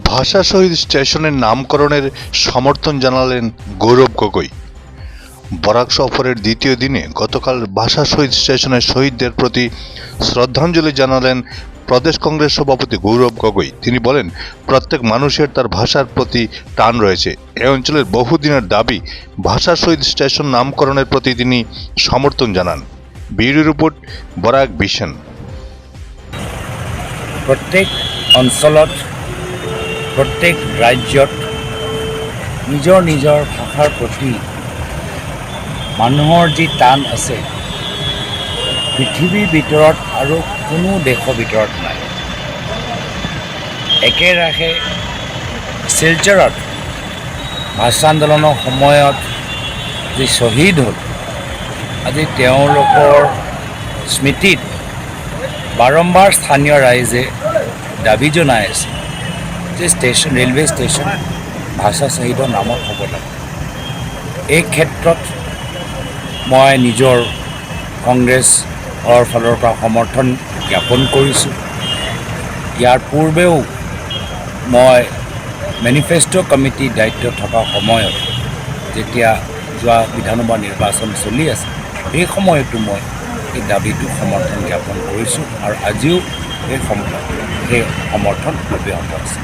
ভাষা শহীদ স্টেশনের নামকরণের সমর্থন জানালেন গৌরব গগৈ। বরাক সফরের দ্বিতীয় দিনে গতকাল ভাষা শহীদ স্টেশনের শহীদদের প্রতি শ্রদ্ধাঞ্জলি জানালেন প্রদেশ কংগ্রেস সভাপতি গৌরব গগৈ। তিনি বলেন, প্রত্যেক মানুষের তার ভাষার প্রতি টান রয়েছে। এ অঞ্চলের বহুদিনের দাবি ভাষা শহীদ স্টেশন নামকরণের প্রতি তিনি সমর্থন জানান। Bureau report, Barak vision. প্ৰত্যেক অঞ্চলত প্ৰত্যেক ৰাজ্যত নিজৰ নিজৰ ভাষাৰ প্ৰতি মানুহৰ যি টান আছে পৃথিৱীৰ ভিতৰত আৰু কোনো দেশৰ ভিতৰত নাই। একেৰাহে শিলচৰত ভাষা আন্দোলনৰ সময়ত যি শ্বহীদ হ'ল, আজি তেওঁলোকৰ স্মৃতিত বাৰম্বাৰ স্থানীয় ৰাইজে দাবী জনাই আছে যে ৰেলৱে ষ্টেচন ভাষা শ্বহীদৰ নামত হ'ব লাগে। এই ক্ষেত্ৰত মই নিজৰ কংগ্ৰেছৰ ফালৰ পৰা সমৰ্থন জ্ঞাপন কৰিছোঁ। ইয়াৰ পূৰ্বেও মই মেনিফেষ্টো কমিটিৰ দায়িত্ব থকা সময়ত যেতিয়া যোৱা বিধানসভা নিৰ্বাচন চলি আছে, সেই সময়তো মই এই দাবীটো সমৰ্থন জ্ঞাপন কৰিছোঁ আৰু আজিও সেই সমৰ্থন অব্যাহত আছে।